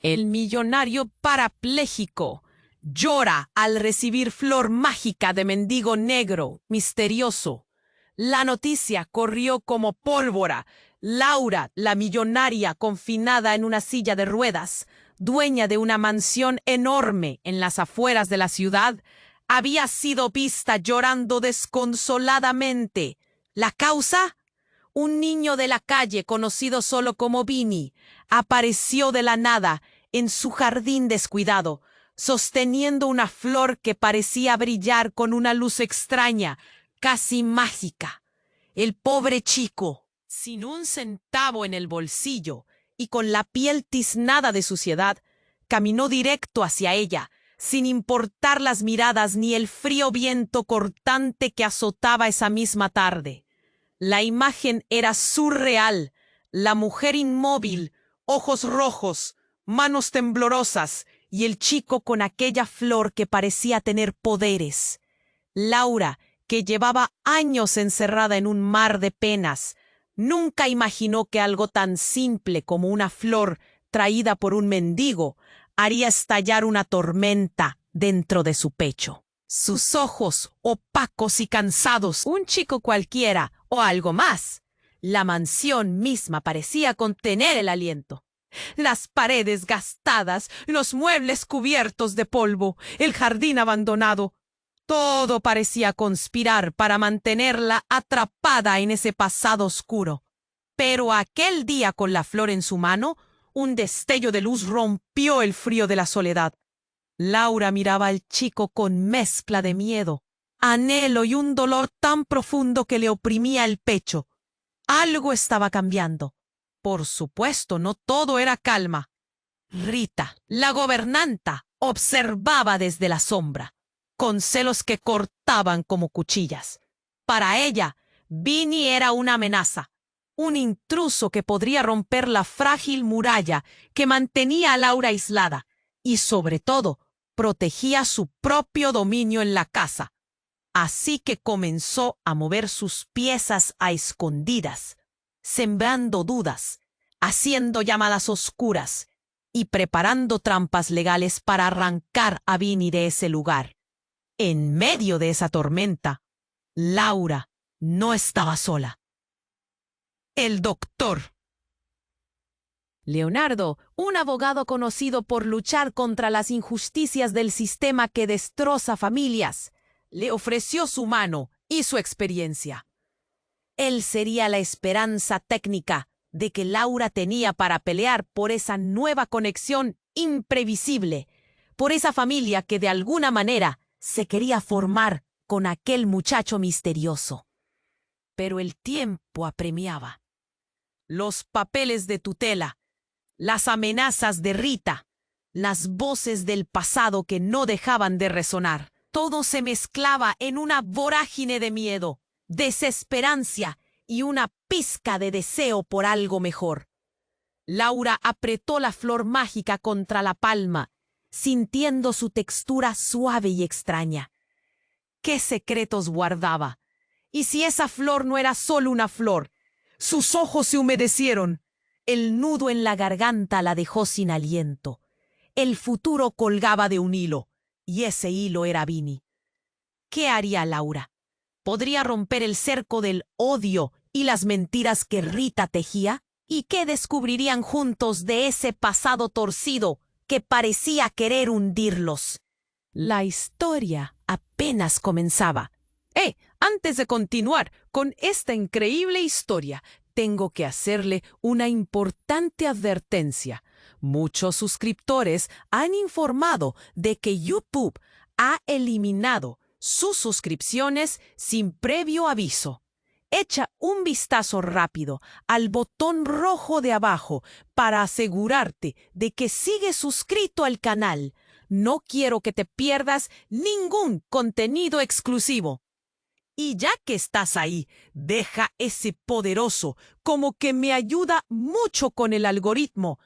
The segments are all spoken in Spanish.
El millonario parapléjico llora al recibir flor mágica de mendigo negro, misterioso. La noticia corrió como pólvora. Laura, la millonaria confinada en una silla de ruedas, dueña de una mansión enorme en las afueras de la ciudad, había sido vista llorando desconsoladamente. ¿La causa? Un niño de la calle, conocido solo como Vinny, apareció de la nada en su jardín descuidado, sosteniendo una flor que parecía brillar con una luz extraña, casi mágica. El pobre chico, sin un centavo en el bolsillo y con la piel tiznada de suciedad, caminó directo hacia ella, sin importar las miradas ni el frío viento cortante que azotaba esa misma tarde. La imagen era surreal. La mujer inmóvil, ojos rojos, manos temblorosas y el chico con aquella flor que parecía tener poderes. Laura, que llevaba años encerrada en un mar de penas, nunca imaginó que algo tan simple como una flor traída por un mendigo haría estallar una tormenta dentro de su pecho. Sus ojos, opacos y cansados, un chico cualquiera o algo más. La mansión misma parecía contener el aliento. Las paredes gastadas, los muebles cubiertos de polvo, el jardín abandonado. Todo parecía conspirar para mantenerla atrapada en ese pasado oscuro. Pero aquel día, con la flor en su mano, un destello de luz rompió el frío de la soledad. Laura miraba al chico con mezcla de miedo, anhelo y un dolor tan profundo que le oprimía el pecho. Algo estaba cambiando. Por supuesto, no todo era calma. Rita, la gobernanta, observaba desde la sombra, con celos que cortaban como cuchillas. Para ella, Vinny era una amenaza, un intruso que podría romper la frágil muralla que mantenía a Laura aislada y, sobre todo, protegía su propio dominio en la casa. Así que comenzó a mover sus piezas a escondidas, sembrando dudas, haciendo llamadas oscuras y preparando trampas legales para arrancar a Vinny de ese lugar. En medio de esa tormenta, Laura no estaba sola. El doctor. Leonardo, un abogado conocido por luchar contra las injusticias del sistema que destroza familias, le ofreció su mano y su experiencia. Él sería la esperanza técnica de que Laura tenía para pelear por esa nueva conexión imprevisible, por esa familia que de alguna manera se quería formar con aquel muchacho misterioso. Pero el tiempo apremiaba. Los papeles de tutela, las amenazas de Rita, las voces del pasado que no dejaban de resonar. Todo se mezclaba en una vorágine de miedo, desesperanza y una pizca de deseo por algo mejor. Laura apretó la flor mágica contra la palma, sintiendo su textura suave y extraña. ¿Qué secretos guardaba? ¿Y si esa flor no era solo una flor? Sus ojos se humedecieron. El nudo en la garganta la dejó sin aliento. El futuro colgaba de un hilo, y ese hilo era Vinny. ¿Qué haría Laura? ¿Podría romper el cerco del odio y las mentiras que Rita tejía? ¿Y qué descubrirían juntos de ese pasado torcido que parecía querer hundirlos? La historia apenas comenzaba. Antes de continuar con esta increíble historia, tengo que hacerle una importante advertencia. Muchos suscriptores han informado de que YouTube ha eliminado sus suscripciones sin previo aviso. Echa un vistazo rápido al botón rojo de abajo para asegurarte de que sigues suscrito al canal. No quiero que te pierdas ningún contenido exclusivo. Y ya que estás ahí, deja ese poderoso, como que me ayuda mucho con el algoritmo.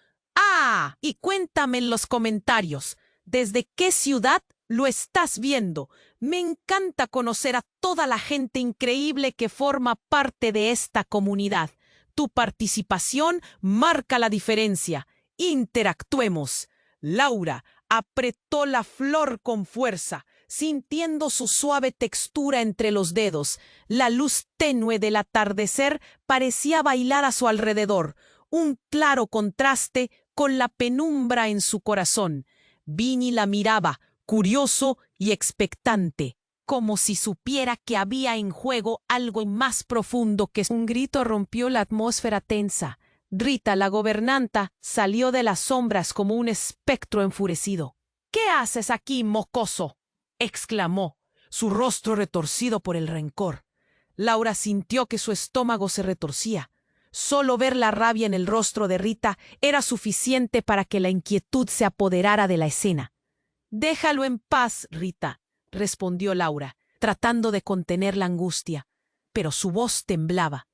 Y cuéntame en los comentarios, ¿desde qué ciudad lo estás viendo? Me encanta conocer a toda la gente increíble que forma parte de esta comunidad. Tu participación marca la diferencia Interactuemos. Laura apretó la flor con fuerza, sintiendo su suave textura entre los dedos. La luz tenue del atardecer parecía bailar a su alrededor, un claro contraste con la penumbra en su corazón. Vinny la miraba, curioso y expectante, como si supiera que había en juego algo más profundo que un grito rompió la atmósfera tensa. Rita, la gobernanta, salió de las sombras como un espectro enfurecido. «¿Qué haces aquí, mocoso?», exclamó, su rostro retorcido por el rencor. Laura sintió que su estómago se retorcía. Solo ver la rabia en el rostro de Rita era suficiente para que la inquietud se apoderara de la escena. «Déjalo en paz, Rita», respondió Laura, tratando de contener la angustia, pero su voz temblaba.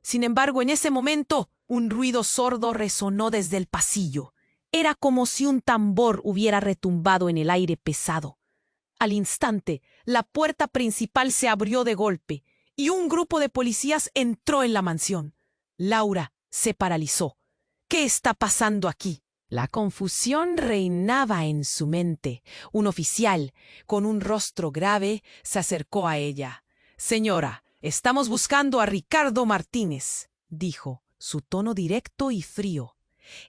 Sin embargo, en ese momento, un ruido sordo resonó desde el pasillo. Era como si un tambor hubiera retumbado en el aire pesado. Al instante, la puerta principal se abrió de golpe y un grupo de policías entró en la mansión. Laura se paralizó. ¿Qué está pasando aquí? La confusión reinaba en su mente. Un oficial, con un rostro grave, se acercó a ella. «Señora, estamos buscando a Ricardo Martínez», dijo, su tono directo y frío.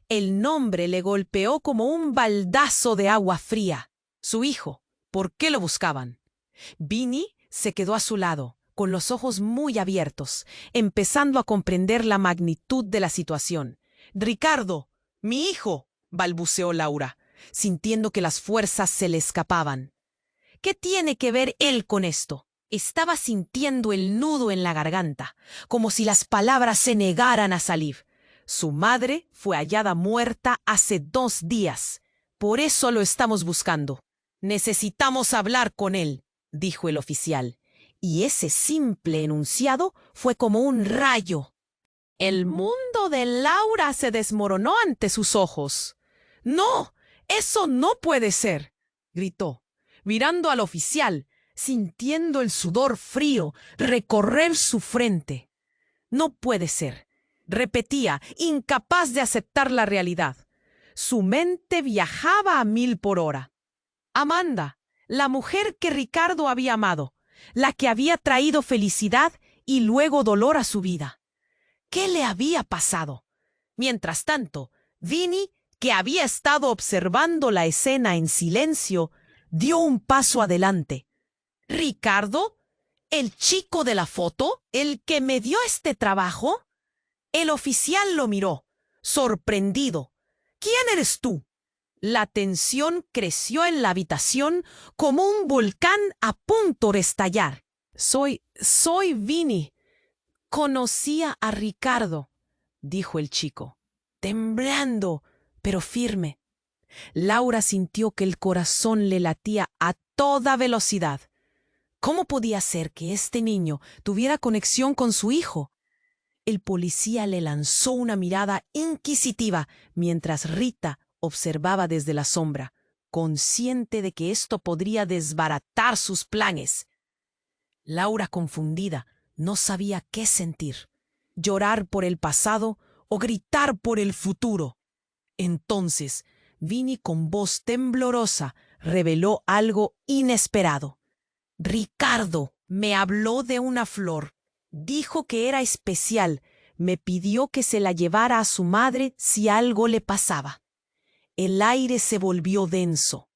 El nombre le golpeó como un baldazo de agua fría. Su hijo. ¿Por qué lo buscaban? Vinny se quedó a su lado, con los ojos muy abiertos, empezando a comprender la magnitud de la situación. «Ricardo, mi hijo», balbuceó Laura, sintiendo que las fuerzas se le escapaban. «¿Qué tiene que ver él con esto?». Estaba sintiendo el nudo en la garganta, como si las palabras se negaran a salir. Su madre fue hallada muerta hace 2 días. Por eso lo estamos buscando. «Necesitamos hablar con él», dijo el oficial, y ese simple enunciado fue como un rayo. El mundo de Laura se desmoronó ante sus ojos. «¡No! ¡Eso no puede ser!», gritó, mirando al oficial, sintiendo el sudor frío recorrer su frente. «No puede ser», repetía, incapaz de aceptar la realidad. Su mente viajaba a 1000 por hora. Amanda, la mujer que Ricardo había amado, la que había traído felicidad y luego dolor a su vida. ¿Qué le había pasado? Mientras tanto, Vinny, que había estado observando la escena en silencio, dio un paso adelante. «¿Ricardo? ¿El chico de la foto? ¿El que me dio este trabajo?». El oficial lo miró, sorprendido. «¿Quién eres tú?». La tensión creció en la habitación como un volcán a punto de estallar. Soy Vinny. «Conocía a Ricardo», dijo el chico, temblando, pero firme. Laura sintió que el corazón le latía a toda velocidad. ¿Cómo podía ser que este niño tuviera conexión con su hijo? El policía le lanzó una mirada inquisitiva mientras Rita observaba desde la sombra, consciente de que esto podría desbaratar sus planes. Laura, confundida, no sabía qué sentir: llorar por el pasado o gritar por el futuro. Entonces, Vinny, con voz temblorosa, reveló algo inesperado. «Ricardo me habló de una flor. Dijo que era especial. Me pidió que se la llevara a su madre si algo le pasaba». El aire se volvió denso.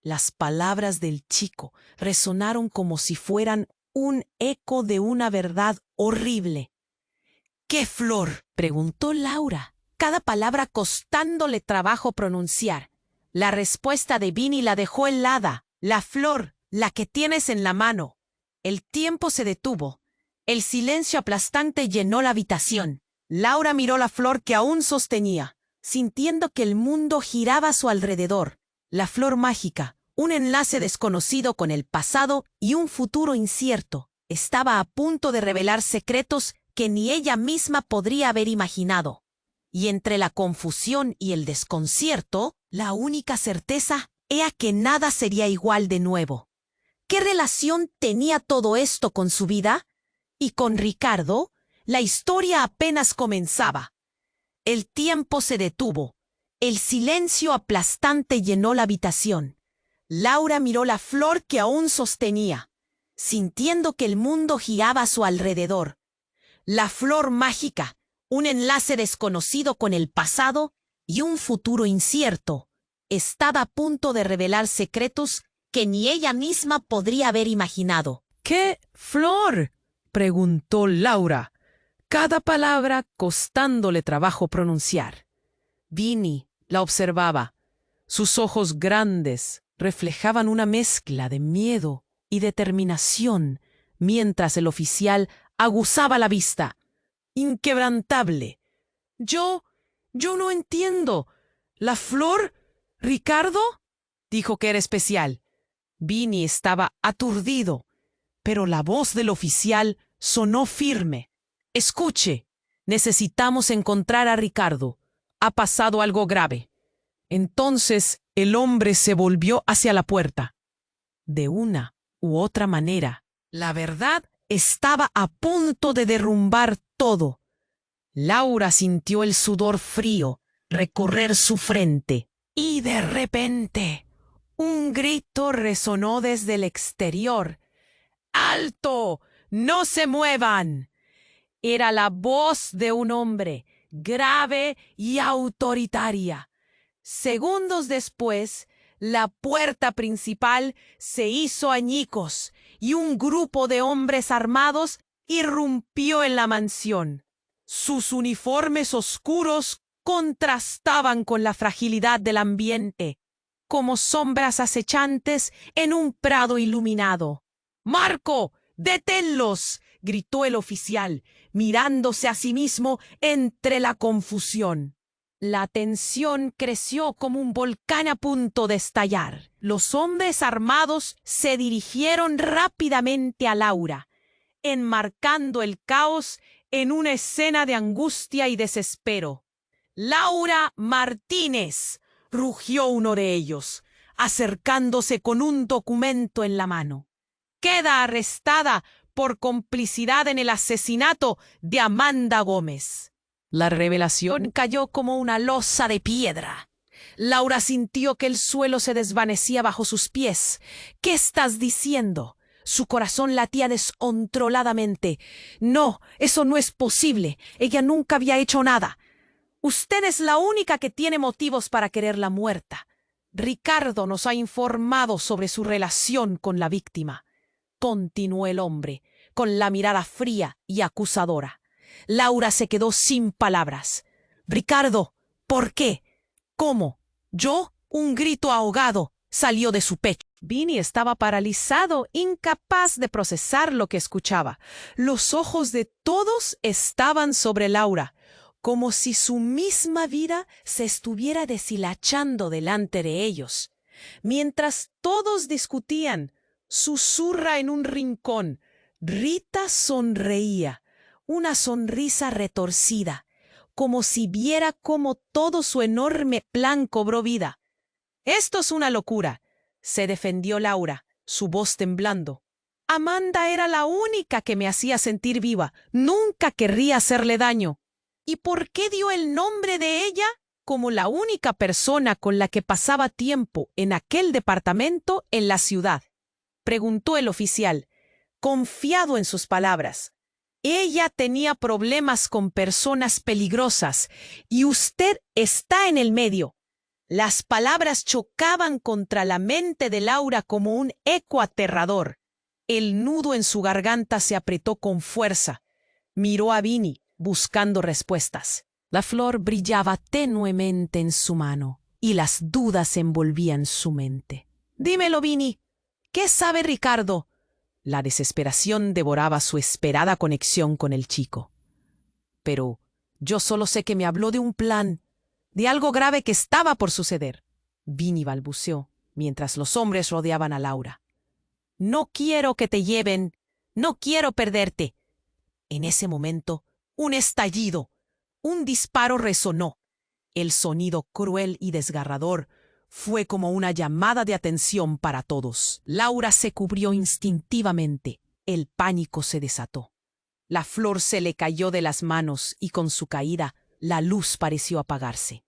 Las palabras del chico resonaron como si fueran un eco de una verdad horrible. «¿Qué flor?», preguntó Laura, cada palabra costándole trabajo pronunciar. La respuesta de Vinny la dejó helada. «La flor, la que tienes en la mano». El tiempo se detuvo. El silencio aplastante llenó la habitación. Laura miró la flor que aún sostenía, sintiendo que el mundo giraba a su alrededor. La flor mágica, un enlace desconocido con el pasado y un futuro incierto, estaba a punto de revelar secretos que ni ella misma podría haber imaginado. Y entre la confusión y el desconcierto, la única certeza era que nada sería igual de nuevo. ¿Qué relación tenía todo esto con su vida? Y con Ricardo, la historia apenas comenzaba. El tiempo se detuvo. El silencio aplastante llenó la habitación. Laura miró la flor que aún sostenía, sintiendo que el mundo giraba a su alrededor. La flor mágica, un enlace desconocido con el pasado y un futuro incierto, estaba a punto de revelar secretos que ni ella misma podría haber imaginado. ¿Qué flor?, preguntó Laura, cada palabra costándole trabajo pronunciar. Vinny la observaba. Sus ojos grandes reflejaban una mezcla de miedo y determinación, mientras el oficial aguzaba la vista, inquebrantable. Yo no entiendo. ¿La flor, Ricardo? Dijo que era especial. Vinny estaba aturdido, pero la voz del oficial sonó firme. Escuche, necesitamos encontrar a Ricardo. Ha pasado algo grave. Entonces el hombre se volvió hacia la puerta. De una u otra manera, la verdad estaba a punto de derrumbar todo. Laura sintió el sudor frío recorrer su frente y de repente un grito resonó desde el exterior. ¡Alto! ¡No se muevan! Era la voz de un hombre, grave y autoritaria. Segundos después, la puerta principal se hizo añicos y un grupo de hombres armados irrumpió en la mansión. Sus uniformes oscuros contrastaban con la fragilidad del ambiente, como sombras acechantes en un prado iluminado. «¡Marco! ¡Deténlos!», gritó el oficial, mirándose a sí mismo entre la confusión. La tensión creció como un volcán a punto de estallar. Los hombres armados se dirigieron rápidamente a Laura, enmarcando el caos en una escena de angustia y desespero. «¡Laura Martínez!», rugió uno de ellos, acercándose con un documento en la mano. «Queda arrestada por complicidad en el asesinato de Amanda Gómez». La revelación cayó como una losa de piedra. Laura sintió que el suelo se desvanecía bajo sus pies. «¿Qué estás diciendo?». Su corazón latía descontroladamente. «No, eso no es posible. Ella nunca había hecho nada. Usted es la única que tiene motivos para quererla muerta. Ricardo nos ha informado sobre su relación con la víctima», continuó el hombre, con la mirada fría y acusadora. Laura se quedó sin palabras. «Ricardo, ¿por qué? ¿Cómo? ¿Yo?». Un grito ahogado salió de su pecho. Vinny estaba paralizado, incapaz de procesar lo que escuchaba. Los ojos de todos estaban sobre Laura, como si su misma vida se estuviera deshilachando delante de ellos. Mientras todos discutían, susurra en un rincón, Rita sonreía, una sonrisa retorcida, como si viera cómo todo su enorme plan cobró vida. «Esto es una locura», se defendió Laura, su voz temblando. «Amanda era la única que me hacía sentir viva. Nunca querría hacerle daño». «¿Y por qué dio el nombre de ella?» «Como la única persona con la que pasaba tiempo en aquel departamento en la ciudad», preguntó el oficial, confiado en sus palabras. «Ella tenía problemas con personas peligrosas y usted está en el medio». Las palabras chocaban contra la mente de Laura como un eco aterrador. El nudo en su garganta se apretó con fuerza. Miró a Vinny, buscando respuestas. La flor brillaba tenuemente en su mano y las dudas envolvían su mente. «Dímelo, Vinny. ¿Qué sabe Ricardo?». La desesperación devoraba su esperada conexión con el chico. «Pero yo solo sé que me habló de un plan, de algo grave que estaba por suceder». Vinny balbuceó, mientras los hombres rodeaban a Laura. «No quiero que te lleven. No quiero perderte». En ese momento, un estallido, un disparo resonó. El sonido cruel y desgarrador fue como una llamada de atención para todos. Laura se cubrió instintivamente. El pánico se desató. La flor se le cayó de las manos y con su caída, la luz pareció apagarse.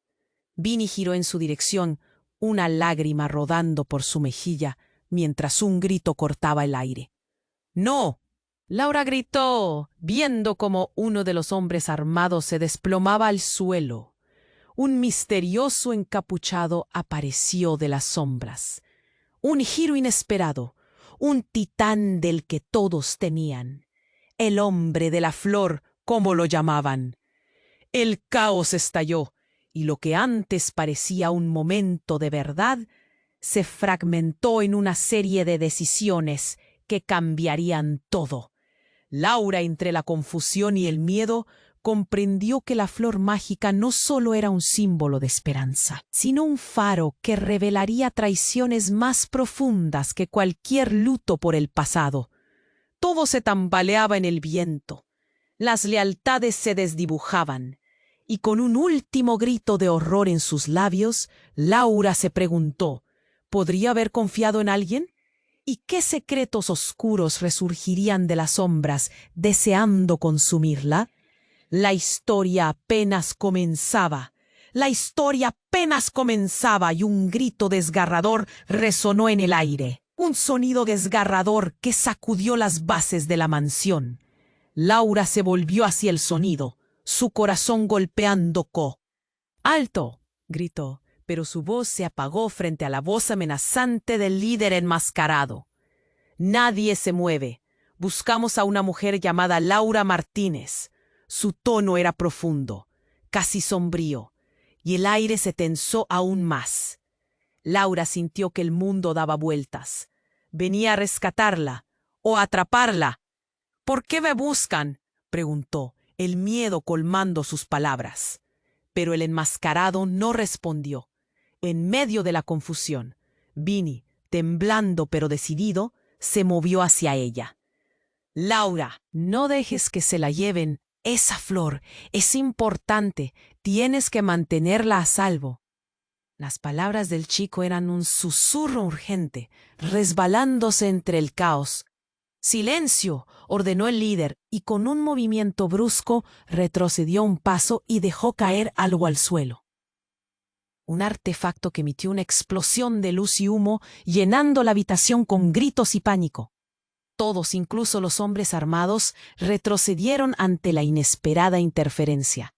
Vinny giró en su dirección, una lágrima rodando por su mejilla, mientras un grito cortaba el aire. ¡No! Laura gritó, viendo cómo uno de los hombres armados se desplomaba al suelo. Un misterioso encapuchado apareció de las sombras. Un giro inesperado, un titán del que todos temían. El hombre de la flor, como lo llamaban. El caos estalló, y lo que antes parecía un momento de verdad, se fragmentó en una serie de decisiones que cambiarían todo. Laura, entre la confusión y el miedo, comprendió que la flor mágica no solo era un símbolo de esperanza, sino un faro que revelaría traiciones más profundas que cualquier luto por el pasado. Todo se tambaleaba en el viento. Las lealtades se desdibujaban. Y con un último grito de horror en sus labios, Laura se preguntó, ¿podría haber confiado en alguien? ¿Y qué secretos oscuros resurgirían de las sombras, deseando consumirla? La historia apenas comenzaba. La historia apenas comenzaba y un grito desgarrador resonó en el aire. Un sonido desgarrador que sacudió las bases de la mansión. Laura se volvió hacia el sonido, su corazón golpeando ¡Alto! Gritó, pero su voz se apagó frente a la voz amenazante del líder enmascarado. Nadie se mueve. Buscamos a una mujer llamada Laura Martínez. Su tono era profundo, casi sombrío, y el aire se tensó aún más. Laura sintió que el mundo daba vueltas. Venía a rescatarla o a atraparla. ¿Por qué me buscan?, preguntó, el miedo colmando sus palabras. Pero el enmascarado no respondió. En medio de la confusión, Vinny, temblando pero decidido, se movió hacia ella. Laura, no dejes que se la lleven. Esa flor es importante. Tienes que mantenerla a salvo. Las palabras del chico eran un susurro urgente, resbalándose entre el caos. ¡Silencio!, ordenó el líder, y con un movimiento brusco retrocedió un paso y dejó caer algo al suelo. Un artefacto que emitió una explosión de luz y humo, llenando la habitación con gritos y pánico. Todos, incluso los hombres armados, retrocedieron ante la inesperada interferencia.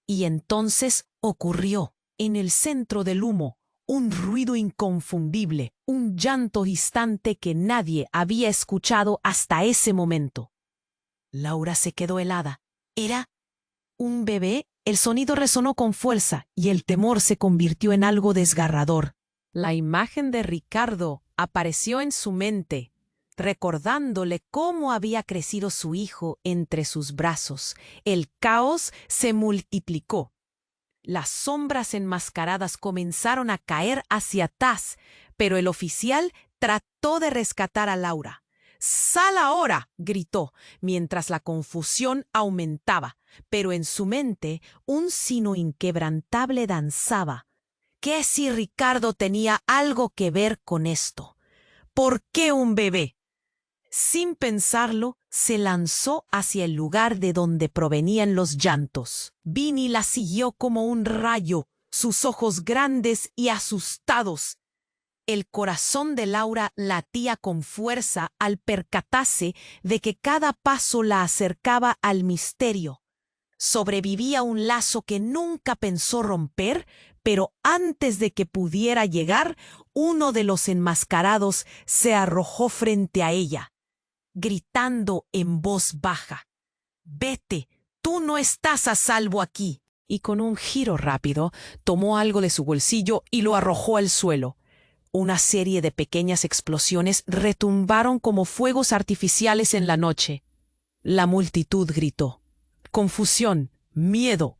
Y entonces ocurrió, en el centro del humo, un ruido inconfundible, un llanto distante que nadie había escuchado hasta ese momento. Laura se quedó helada. ¿Era un bebé? El sonido resonó con fuerza y el temor se convirtió en algo desgarrador. La imagen de Ricardo apareció en su mente, recordándole cómo había crecido su hijo entre sus brazos. El caos se multiplicó. Las sombras enmascaradas comenzaron a caer hacia atrás, pero el oficial trató de rescatar a Laura. «¡Sal ahora!», gritó, mientras la confusión aumentaba, pero en su mente un sino inquebrantable danzaba. ¿Qué si Ricardo tenía algo que ver con esto? ¿Por qué un bebé? Sin pensarlo, se lanzó hacia el lugar de donde provenían los llantos. Vinny la siguió como un rayo, sus ojos grandes y asustados. El corazón de Laura latía con fuerza al percatarse de que cada paso la acercaba al misterio. Sobrevivía un lazo que nunca pensó romper, pero antes de que pudiera llegar, uno de los enmascarados se arrojó frente a ella, gritando en voz baja: «Vete, tú no estás a salvo aquí». Y con un giro rápido, tomó algo de su bolsillo y lo arrojó al suelo. Una serie de pequeñas explosiones retumbaron como fuegos artificiales en la noche. La multitud gritó. Confusión, miedo.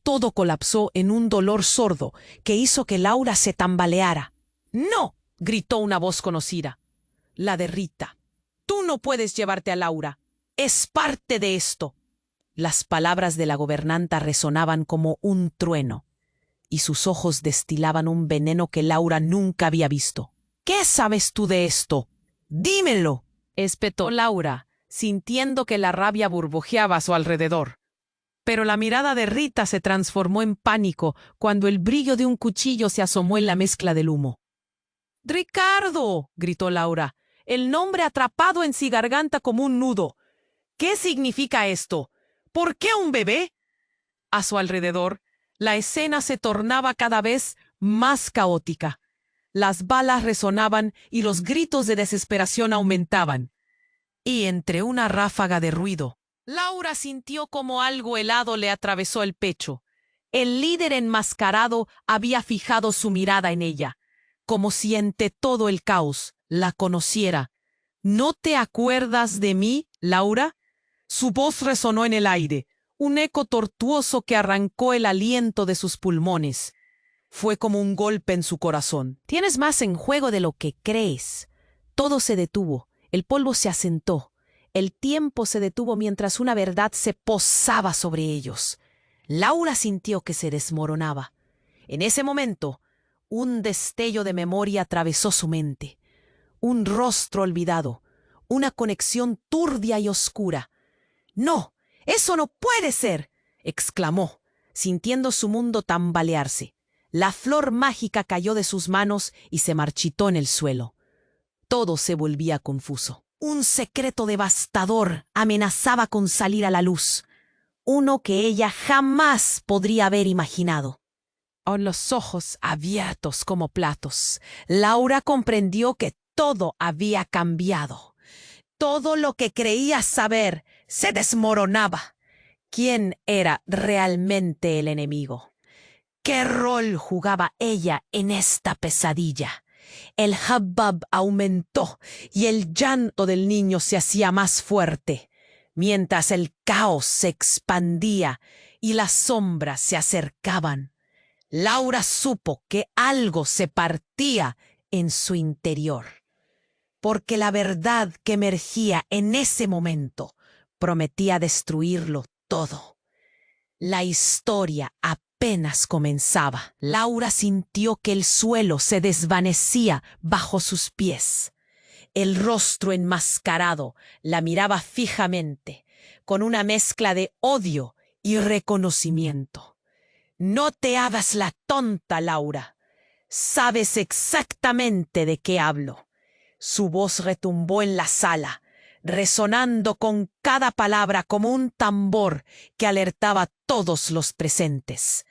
Todo colapsó en un dolor sordo que hizo que Laura se tambaleara. «¡No!», gritó una voz conocida. La de Rita. «Tú no puedes llevarte a Laura. Es parte de esto». Las palabras de la gobernanta resonaban como un trueno, y sus ojos destilaban un veneno que Laura nunca había visto. «¿Qué sabes tú de esto? ¡Dímelo!», espetó Laura, sintiendo que la rabia burbujeaba a su alrededor. Pero la mirada de Rita se transformó en pánico cuando el brillo de un cuchillo se asomó en la mezcla del humo. «¡Ricardo!», gritó Laura, el nombre atrapado en su garganta como un nudo. «¿Qué significa esto? ¿Por qué un bebé?». A su alrededor, la escena se tornaba cada vez más caótica. Las balas resonaban y los gritos de desesperación aumentaban. Y entre una ráfaga de ruido, Laura sintió como algo helado le atravesó el pecho. El líder enmascarado había fijado su mirada en ella, como si entre todo el caos la conociera. «¿No te acuerdas de mí, Laura?». Su voz resonó en el aire, un eco tortuoso que arrancó el aliento de sus pulmones. Fue como un golpe en su corazón. «Tienes más en juego de lo que crees». Todo se detuvo, el polvo se asentó. El tiempo se detuvo mientras una verdad se posaba sobre ellos. Laura sintió que se desmoronaba. En ese momento, un destello de memoria atravesó su mente. Un rostro olvidado, una conexión turbia y oscura. «¡No! ¡Eso no puede ser!», exclamó, sintiendo su mundo tambalearse. La flor mágica cayó de sus manos y se marchitó en el suelo. Todo se volvía confuso. Un secreto devastador amenazaba con salir a la luz, uno que ella jamás podría haber imaginado. Con los ojos abiertos como platos, Laura comprendió que todo había cambiado. Todo lo que creía saber se desmoronaba. ¿Quién era realmente el enemigo? ¿Qué rol jugaba ella en esta pesadilla? El hubbub aumentó y el llanto del niño se hacía más fuerte, mientras el caos se expandía y las sombras se acercaban. Laura supo que algo se partía en su interior, porque la verdad que emergía en ese momento prometía destruirlo todo. La historia apenas comenzaba. Laura sintió que el suelo se desvanecía bajo sus pies. El rostro enmascarado la miraba fijamente, con una mezcla de odio y reconocimiento. «No te hagas la tonta, Laura. Sabes exactamente de qué hablo». Su voz retumbó en la sala, resonando con cada palabra como un tambor que alertaba a todos los presentes.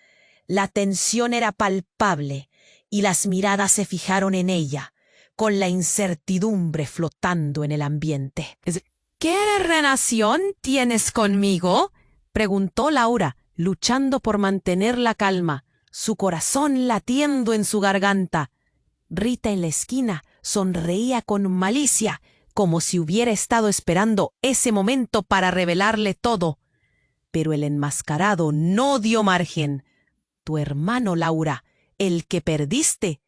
La tensión era palpable y las miradas se fijaron en ella, con la incertidumbre flotando en el ambiente. «¿Qué relación tienes conmigo?», preguntó Laura, luchando por mantener la calma, su corazón latiendo en su garganta. Rita en la esquina sonreía con malicia, como si hubiera estado esperando ese momento para revelarle todo. Pero el enmascarado no dio margen. «Tu hermano, Laura, el que perdiste,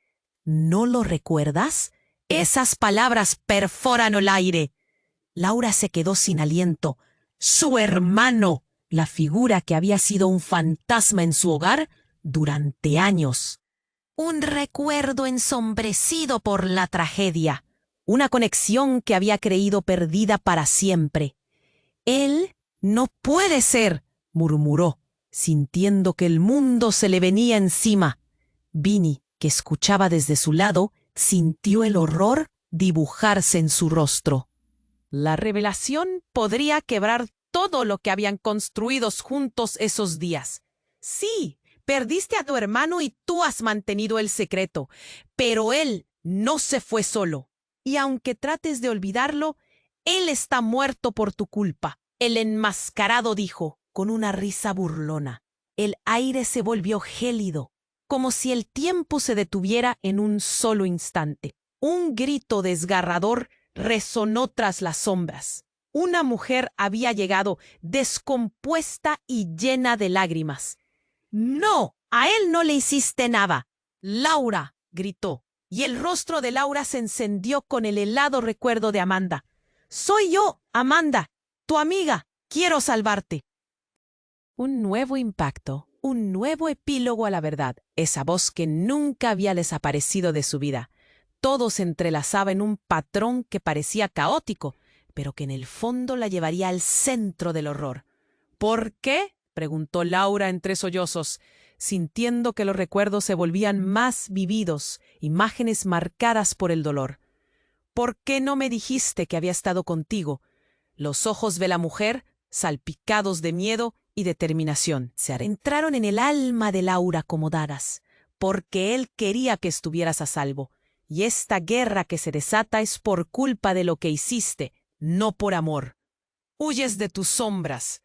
¿no lo recuerdas?». Esas palabras perforan el aire. Laura se quedó sin aliento. Su hermano, la figura que había sido un fantasma en su hogar durante años. Un recuerdo ensombrecido por la tragedia. Una conexión que había creído perdida para siempre. «Él no puede ser», murmuró, sintiendo que el mundo se le venía encima. Vinny, que escuchaba desde su lado, sintió el horror dibujarse en su rostro. La revelación podría quebrar todo lo que habían construido juntos esos días. «Sí, perdiste a tu hermano y tú has mantenido el secreto, pero él no se fue solo. Y aunque trates de olvidarlo, él está muerto por tu culpa», el enmascarado dijo, con una risa burlona. El aire se volvió gélido, como si el tiempo se detuviera en un solo instante. Un grito desgarrador resonó tras las sombras. Una mujer había llegado, descompuesta y llena de lágrimas. «No, a él no le hiciste nada». «Laura», gritó, y el rostro de Laura se encendió con el helado recuerdo de Amanda. «Soy yo, Amanda, tu amiga. Quiero salvarte». Un nuevo impacto, un nuevo epílogo a la verdad, esa voz que nunca había desaparecido de su vida. Todo se entrelazaba en un patrón que parecía caótico, pero que en el fondo la llevaría al centro del horror. «¿Por qué?», preguntó Laura entre sollozos, sintiendo que los recuerdos se volvían más vividos, imágenes marcadas por el dolor. ¿Por qué no me dijiste que había estado contigo? Los ojos de la mujer, salpicados de miedo y determinación, entraron en el alma de Laura como dagas, porque él quería que estuvieras a salvo. Y esta guerra que se desata es por culpa de lo que hiciste, no por amor. Huyes de tus sombras.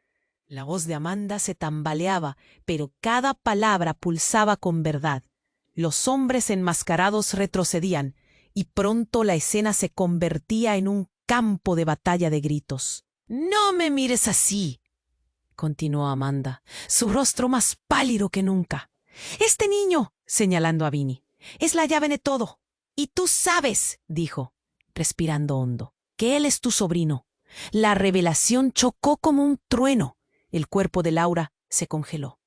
La voz de Amanda se tambaleaba, pero cada palabra pulsaba con verdad. Los hombres enmascarados retrocedían, y pronto la escena se convertía en un campo de batalla de gritos. «No me mires así», continuó Amanda, su rostro más pálido que nunca. «Este niño», señalando a Vinny, «es la llave de todo. Y tú sabes», dijo, respirando hondo, «que él es tu sobrino». La revelación chocó como un trueno. El cuerpo de Laura se congeló.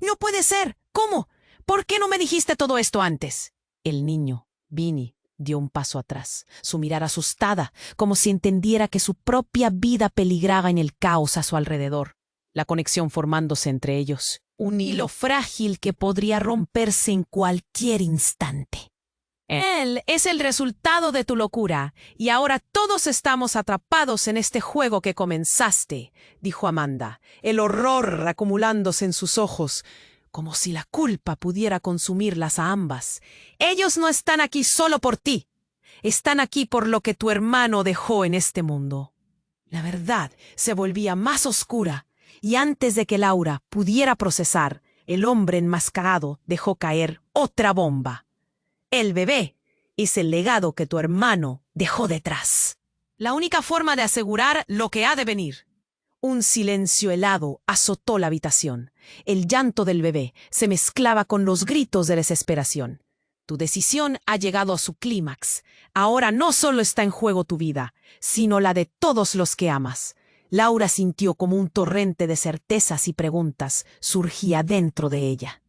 «¡No puede ser! ¿Cómo? ¿Por qué no me dijiste todo esto antes?» El niño, Vinny, dio un paso atrás, su mirada asustada, como si entendiera que su propia vida peligraba en el caos a su alrededor. La conexión formándose entre ellos. Un hilo frágil que podría romperse en cualquier instante. Él es el resultado de tu locura, y ahora todos estamos atrapados en este juego que comenzaste, dijo Amanda, el horror acumulándose en sus ojos, como si la culpa pudiera consumirlas a ambas. Ellos no están aquí solo por ti. Están aquí por lo que tu hermano dejó en este mundo. La verdad se volvía más oscura, y antes de que Laura pudiera procesar, el hombre enmascarado dejó caer otra bomba. El bebé es el legado que tu hermano dejó detrás. La única forma de asegurar lo que ha de venir. Un silencio helado azotó la habitación. El llanto del bebé se mezclaba con los gritos de desesperación. Tu decisión ha llegado a su clímax. Ahora no solo está en juego tu vida, sino la de todos los que amas. Laura sintió como un torrente de certezas y preguntas surgía dentro de ella.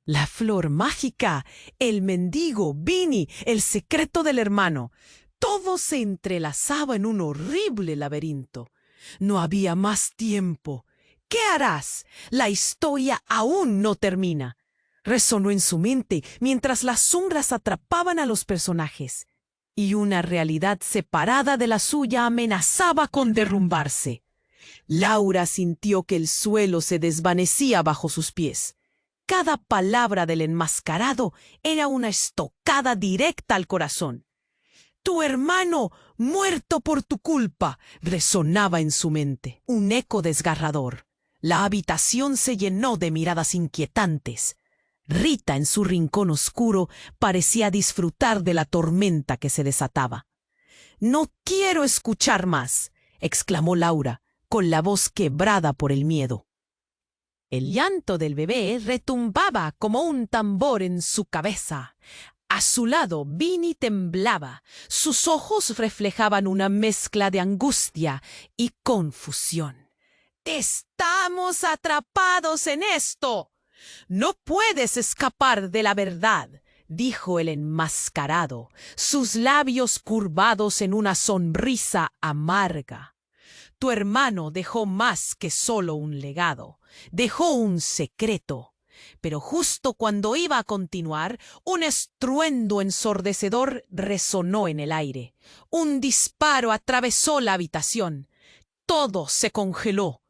La flor mágica, el mendigo, Vinny, el secreto del hermano. Todo se entrelazaba en un horrible laberinto. No había más tiempo. ¿Qué harás? La historia aún no termina. Resonó en su mente mientras las sombras atrapaban a los personajes, y una realidad separada de la suya amenazaba con derrumbarse. Laura sintió que el suelo se desvanecía bajo sus pies. Cada palabra del enmascarado era una estocada directa al corazón. «Tu hermano, muerto por tu culpa», resonaba en su mente, un eco desgarrador. La habitación se llenó de miradas inquietantes. Rita, en su rincón oscuro, parecía disfrutar de la tormenta que se desataba. «No quiero escuchar más», exclamó Laura, con la voz quebrada por el miedo. El llanto del bebé retumbaba como un tambor en su cabeza. A su lado, Vinny temblaba. Sus ojos reflejaban una mezcla de angustia y confusión. «Estamos atrapados en esto. No puedes escapar de la verdad», dijo el enmascarado, sus labios curvados en una sonrisa amarga. «Tu hermano dejó más que solo un legado. Dejó un secreto». Pero justo cuando iba a continuar, un estruendo ensordecedor resonó en el aire. Un disparo atravesó la habitación. Todo se congeló.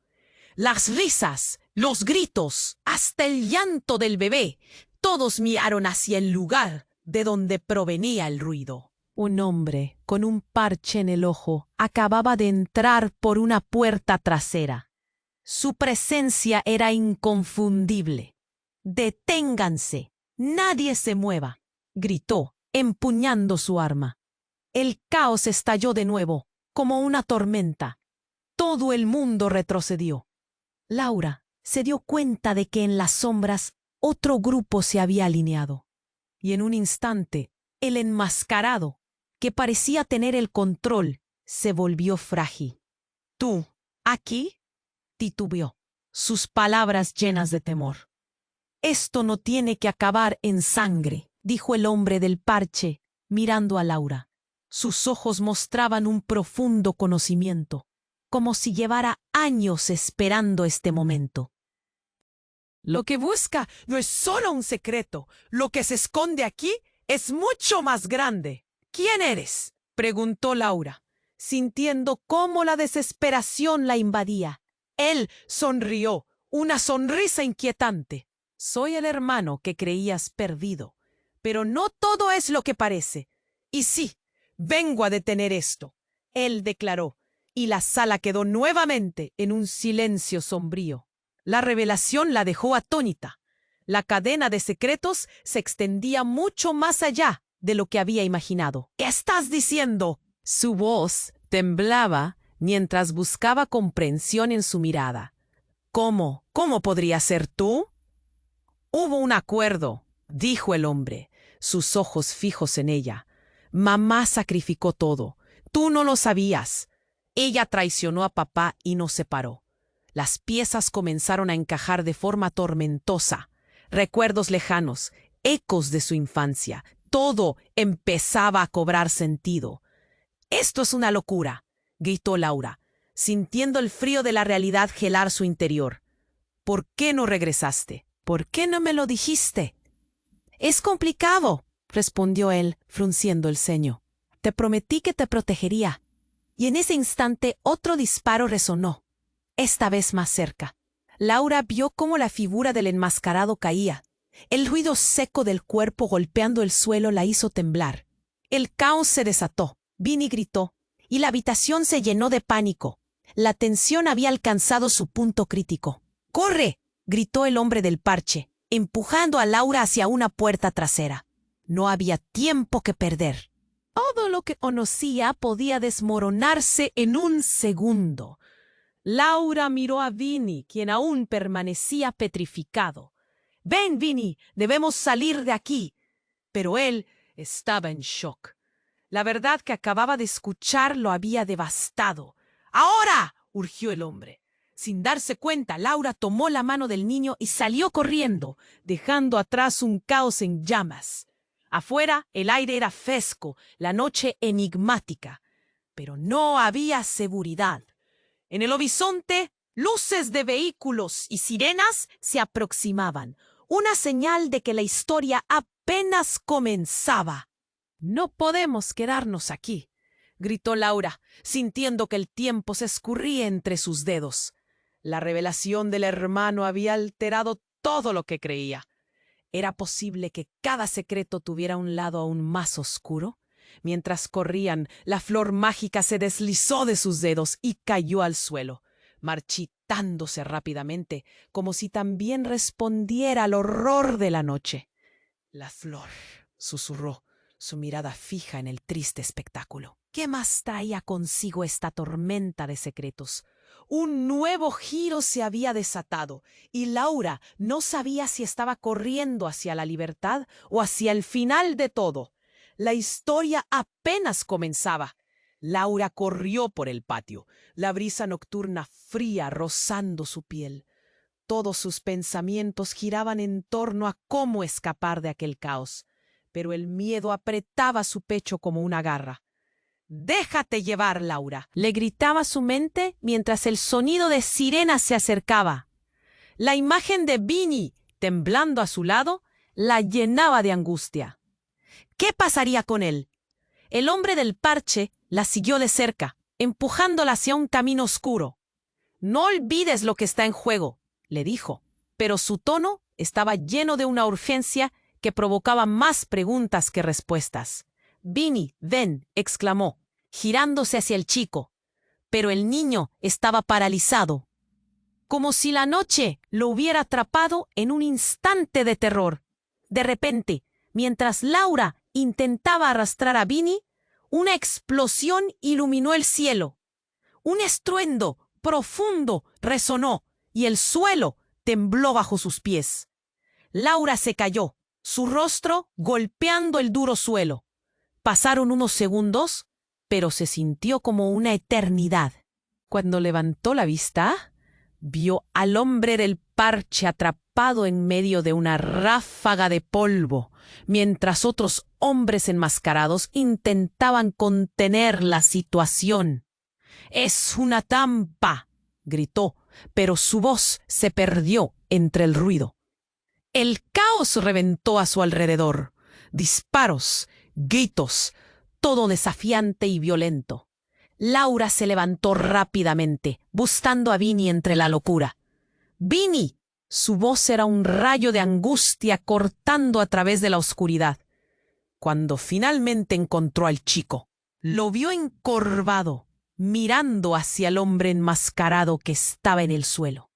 Las risas, los gritos, hasta el llanto del bebé. Todos miraron hacia el lugar de donde provenía el ruido. Un hombre con un parche en el ojo acababa de entrar por una puerta trasera. Su presencia era inconfundible. «Deténganse, nadie se mueva», gritó, empuñando su arma. El caos estalló de nuevo, como una tormenta. Todo el mundo retrocedió. Laura se dio cuenta de que en las sombras otro grupo se había alineado. Y en un instante, el enmascarado, que parecía tener el control, se volvió frágil. «¿Tú, aquí?», titubeó, sus palabras llenas de temor. «Esto no tiene que acabar en sangre», dijo el hombre del parche, mirando a Laura. Sus ojos mostraban un profundo conocimiento, como si llevara años esperando este momento. Lo que busca no es solo un secreto. Lo que se esconde aquí es mucho más grande. ¿Quién eres?, preguntó Laura, sintiendo cómo la desesperación la invadía. Él sonrió, una sonrisa inquietante. Soy el hermano que creías perdido, pero no todo es lo que parece. Y sí, vengo a detener esto, él declaró, y la sala quedó nuevamente en un silencio sombrío. La revelación la dejó atónita. La cadena de secretos se extendía mucho más allá de lo que había imaginado. ¿Qué estás diciendo? Su voz temblaba mientras buscaba comprensión en su mirada. ¿Cómo? ¿Cómo podría ser tú? Hubo un acuerdo, dijo el hombre, sus ojos fijos en ella. Mamá sacrificó todo. Tú no lo sabías. Ella traicionó a papá y nos separó. Las piezas comenzaron a encajar de forma tormentosa. Recuerdos lejanos, ecos de su infancia. Todo empezaba a cobrar sentido. «Esto es una locura», gritó Laura, sintiendo el frío de la realidad gelar su interior. «¿Por qué no regresaste? ¿Por qué no me lo dijiste?» «Es complicado», respondió él, frunciendo el ceño. «Te prometí que te protegería». Y en ese instante otro disparo resonó, esta vez más cerca. Laura vio cómo la figura del enmascarado caía. El ruido seco del cuerpo golpeando el suelo la hizo temblar. El caos se desató. Vinny gritó, y la habitación se llenó de pánico. La tensión había alcanzado su punto crítico. «¡Corre!», gritó el hombre del parche, empujando a Laura hacia una puerta trasera. No había tiempo que perder. Todo lo que conocía podía desmoronarse en un segundo. Laura miró a Vinny, quien aún permanecía petrificado. «Ven, Vinny, debemos salir de aquí». Pero él estaba en shock. La verdad que acababa de escuchar lo había devastado. «¡Ahora!», urgió el hombre. Sin darse cuenta, Laura tomó la mano del niño y salió corriendo, dejando atrás un caos en llamas. Afuera, el aire era fresco, la noche enigmática. Pero no había seguridad. En el horizonte, luces de vehículos y sirenas se aproximaban, una señal de que la historia apenas comenzaba. «No podemos quedarnos aquí», gritó Laura, sintiendo que el tiempo se escurría entre sus dedos. La revelación del hermano había alterado todo lo que creía. ¿Era posible que cada secreto tuviera un lado aún más oscuro? Mientras corrían, la flor mágica se deslizó de sus dedos y cayó al suelo, marchitándose rápidamente, como si también respondiera al horror de la noche. «La flor», susurró, su mirada fija en el triste espectáculo. ¿Qué más traía consigo esta tormenta de secretos? Un nuevo giro se había desatado, y Laura no sabía si estaba corriendo hacia la libertad o hacia el final de todo. La historia apenas comenzaba. Laura corrió por el patio, la brisa nocturna fría rozando su piel. Todos sus pensamientos giraban en torno a cómo escapar de aquel caos, pero el miedo apretaba su pecho como una garra. «Déjate llevar, Laura», le gritaba su mente mientras el sonido de sirenas se acercaba. La imagen de Vinny, temblando a su lado, la llenaba de angustia. ¿Qué pasaría con él? El hombre del parche la siguió de cerca, empujándola hacia un camino oscuro. «No olvides lo que está en juego», le dijo, pero su tono estaba lleno de una urgencia que provocaba más preguntas que respuestas. «Vinny, ven», exclamó, girándose hacia el chico. Pero el niño estaba paralizado, como si la noche lo hubiera atrapado en un instante de terror. De repente, mientras Laura intentaba arrastrar a Vinny, una explosión iluminó el cielo. Un estruendo profundo resonó y el suelo tembló bajo sus pies. Laura se cayó, su rostro golpeando el duro suelo. Pasaron unos segundos, pero se sintió como una eternidad. Cuando levantó la vista, vio al hombre del parche atrapado en medio de una ráfaga de polvo, mientras otros hombres enmascarados intentaban contener la situación. «Es una trampa», gritó, pero su voz se perdió entre el ruido. El caos reventó a su alrededor. Disparos, gritos, todo desafiante y violento. Laura se levantó rápidamente, buscando a Vinny entre la locura. ¡Vinny! Su voz era un rayo de angustia cortando a través de la oscuridad. Cuando finalmente encontró al chico, lo vio encorvado, mirando hacia el hombre enmascarado que estaba en el suelo.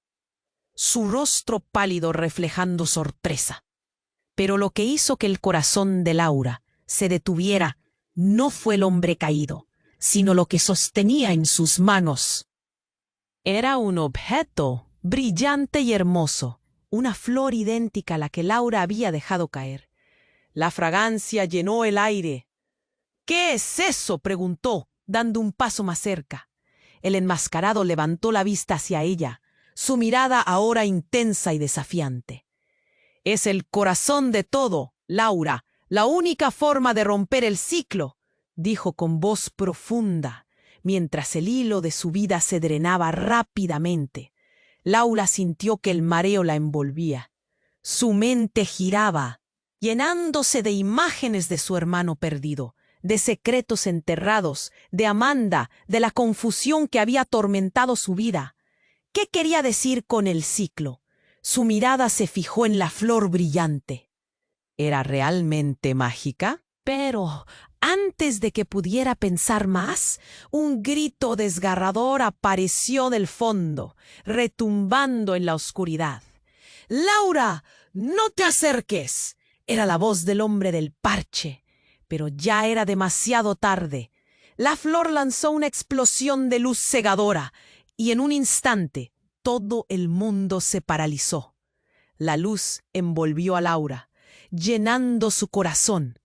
Su rostro pálido reflejando sorpresa. Pero lo que hizo que el corazón de Laura se detuviera no fue el hombre caído, sino lo que sostenía en sus manos. Era un objeto brillante y hermoso, una flor idéntica a la que Laura había dejado caer. La fragancia llenó el aire. «¿Qué es eso?», preguntó, dando un paso más cerca. El enmascarado levantó la vista hacia ella, su mirada ahora intensa y desafiante. «Es el corazón de todo, Laura, la única forma de romper el ciclo», dijo con voz profunda, mientras el hilo de su vida se drenaba rápidamente. Laura sintió que el mareo la envolvía. Su mente giraba, llenándose de imágenes de su hermano perdido, de secretos enterrados, de Amanda, de la confusión que había atormentado su vida. ¿Qué quería decir con el ciclo? Su mirada se fijó en la flor brillante. ¿Era realmente mágica? Pero antes de que pudiera pensar más, un grito desgarrador apareció del fondo, retumbando en la oscuridad. «¡Laura, no te acerques!», era la voz del hombre del parche. Pero ya era demasiado tarde. La flor lanzó una explosión de luz cegadora, y en un instante todo el mundo se paralizó. La luz envolvió a Laura, llenando su corazón,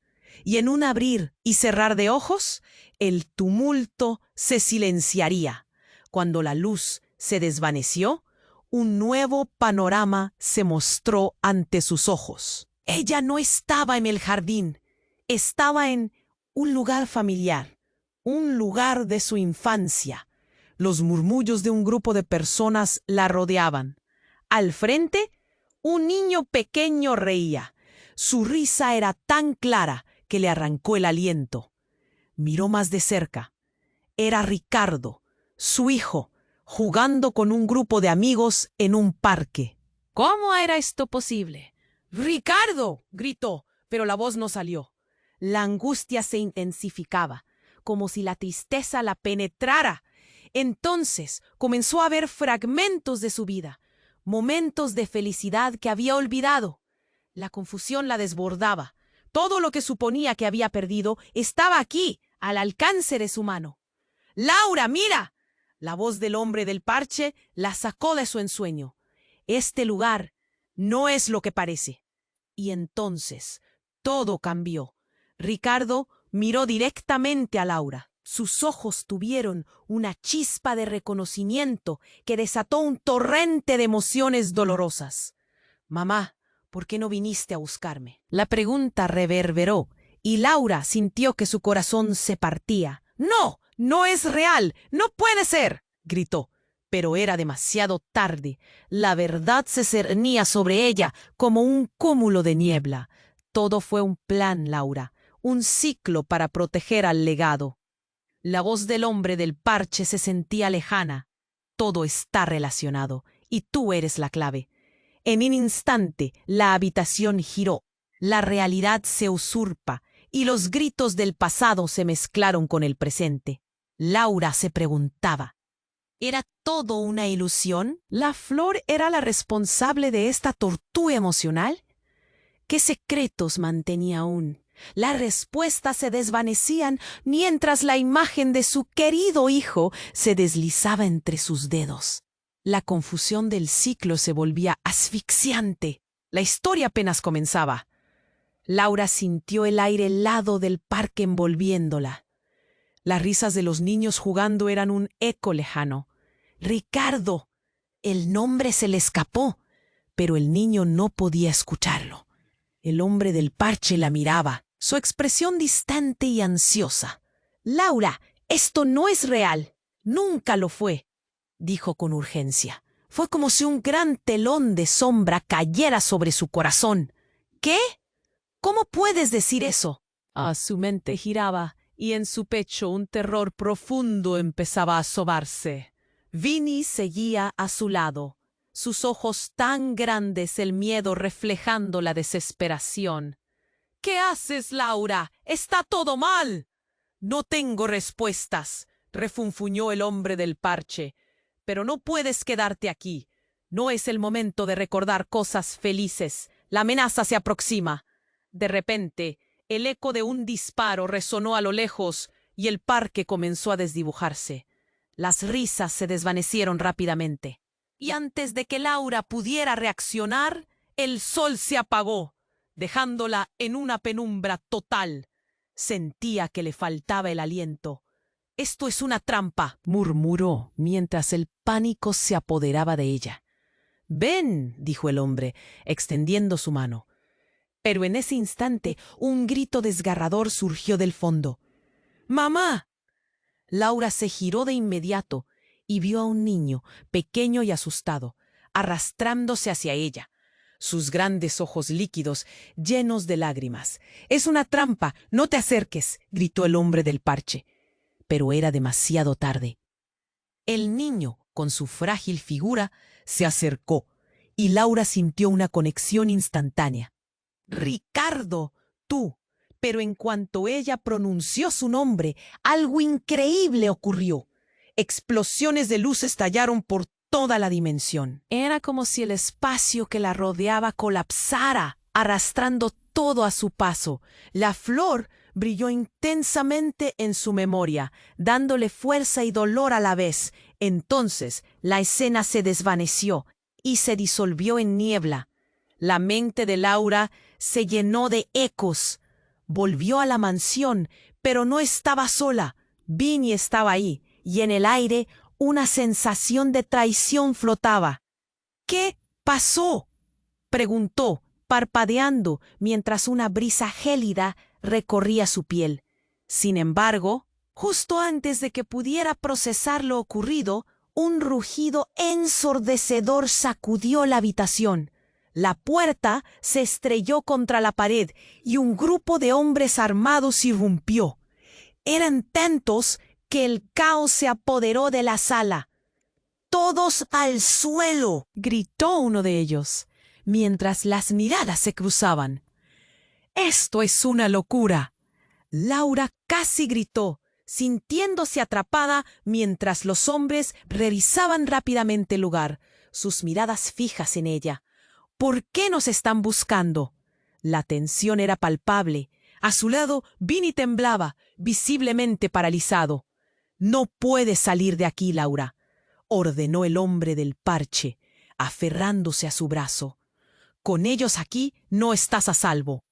y en un abrir y cerrar de ojos, el tumulto se silenciaría. Cuando la luz se desvaneció, un nuevo panorama se mostró ante sus ojos. Ella no estaba en el jardín, estaba en un lugar familiar, un lugar de su infancia. Los murmullos de un grupo de personas la rodeaban. Al frente, un niño pequeño reía. Su risa era tan clara que le arrancó el aliento. Miró más de cerca. Era Ricardo, su hijo, jugando con un grupo de amigos en un parque. ¿Cómo era esto posible? «¡Ricardo!», gritó, pero la voz no salió. La angustia se intensificaba, como si la tristeza la penetrara. Entonces comenzó a ver fragmentos de su vida, momentos de felicidad que había olvidado. La confusión la desbordaba. Todo lo que suponía que había perdido estaba aquí, al alcance de su mano. «¡Laura, mira!», la voz del hombre del parche la sacó de su ensueño. «Este lugar no es lo que parece». Y entonces todo cambió. Ricardo miró directamente a Laura. Sus ojos tuvieron una chispa de reconocimiento que desató un torrente de emociones dolorosas. «Mamá, ¿por qué no viniste a buscarme?». La pregunta reverberó y Laura sintió que su corazón se partía. «¡No! ¡No es real! ¡No puede ser!», gritó. Pero era demasiado tarde. La verdad se cernía sobre ella como un cúmulo de niebla. Todo fue un plan, Laura, un ciclo para proteger al legado. La voz del hombre del parche se sentía lejana. «Todo está relacionado, y tú eres la clave». En un instante, la habitación giró. La realidad se usurpa, y los gritos del pasado se mezclaron con el presente. Laura se preguntaba, ¿era todo una ilusión? ¿La flor era la responsable de esta tortura emocional? ¿Qué secretos mantenía aún? Las respuestas se desvanecían mientras la imagen de su querido hijo se deslizaba entre sus dedos. La confusión del ciclo se volvía asfixiante. La historia apenas comenzaba. Laura sintió el aire helado del parque envolviéndola. Las risas de los niños jugando eran un eco lejano. «Ricardo». El nombre se le escapó, pero el niño no podía escucharlo. El hombre del parche la miraba, su expresión distante y ansiosa. «Laura, esto no es real. Nunca lo fue», dijo con urgencia. Fue como si un gran telón de sombra cayera sobre su corazón. ¿Qué? ¿Cómo puedes decir eso? Su mente giraba y en su pecho un terror profundo empezaba a asomarse. Vinny seguía a su lado, sus ojos tan grandes, el miedo reflejando la desesperación. ¿Qué haces, Laura? ¡Está todo mal! No tengo respuestas, refunfuñó el hombre del parche. Pero no puedes quedarte aquí. No es el momento de recordar cosas felices. La amenaza se aproxima. De repente, el eco de un disparo resonó a lo lejos y el parque comenzó a desdibujarse. Las risas se desvanecieron rápidamente. Y antes de que Laura pudiera reaccionar, el sol se apagó, dejándola en una penumbra total. Sentía que le faltaba el aliento. «Esto es una trampa», murmuró mientras el pánico se apoderaba de ella. «Ven», dijo el hombre, extendiendo su mano. Pero en ese instante un grito desgarrador surgió del fondo. «¡Mamá!». Laura se giró de inmediato y vio a un niño, pequeño y asustado, arrastrándose hacia ella. Sus grandes ojos líquidos, llenos de lágrimas. «Es una trampa, no te acerques», gritó el hombre del parche. Pero era demasiado tarde. El niño, con su frágil figura, se acercó y Laura sintió una conexión instantánea. «Ricardo, tú». Pero en cuanto ella pronunció su nombre, algo increíble ocurrió. Explosiones de luz estallaron por toda la dimensión. Era como si el espacio que la rodeaba colapsara, arrastrando todo a su paso. La flor brilló intensamente en su memoria, dándole fuerza y dolor a la vez. Entonces la escena se desvaneció y se disolvió en niebla. La mente de Laura se llenó de ecos. Volvió a la mansión, pero no estaba sola. Vinny estaba ahí, y en el aire una sensación de traición flotaba. «¿Qué pasó?», preguntó, parpadeando mientras una brisa gélida recorría su piel. Sin embargo, justo antes de que pudiera procesar lo ocurrido, un rugido ensordecedor sacudió la habitación. La puerta se estrelló contra la pared y un grupo de hombres armados irrumpió. Eran tantos que el caos se apoderó de la sala. «¡Todos al suelo!», gritó uno de ellos, mientras las miradas se cruzaban. «¡Esto es una locura!», Laura casi gritó, sintiéndose atrapada mientras los hombres revisaban rápidamente el lugar, sus miradas fijas en ella. «¿Por qué nos están buscando?». La tensión era palpable. A su lado, Vinny temblaba, visiblemente paralizado. «No puedes salir de aquí, Laura», ordenó el hombre del parche, aferrándose a su brazo. «Con ellos aquí no estás a salvo».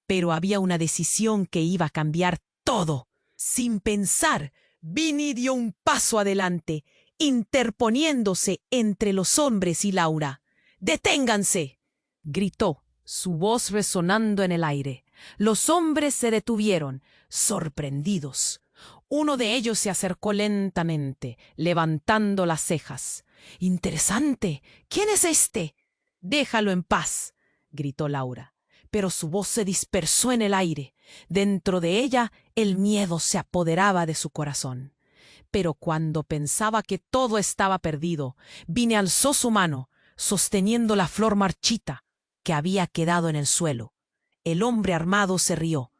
Pero había una decisión que iba a cambiar todo. Sin pensar, Vinny dio un paso adelante, interponiéndose entre los hombres y Laura. «¡Deténganse!», gritó, su voz resonando en el aire. Los hombres se detuvieron, sorprendidos. Uno de ellos se acercó lentamente, levantando las cejas. «Interesante. ¿Quién es este?». «Déjalo en paz», gritó Laura. Pero su voz se dispersó en el aire. Dentro de ella, el miedo se apoderaba de su corazón. Pero cuando pensaba que todo estaba perdido, Vinny alzó su mano, sosteniendo la flor marchita que había quedado en el suelo. El hombre armado se rió.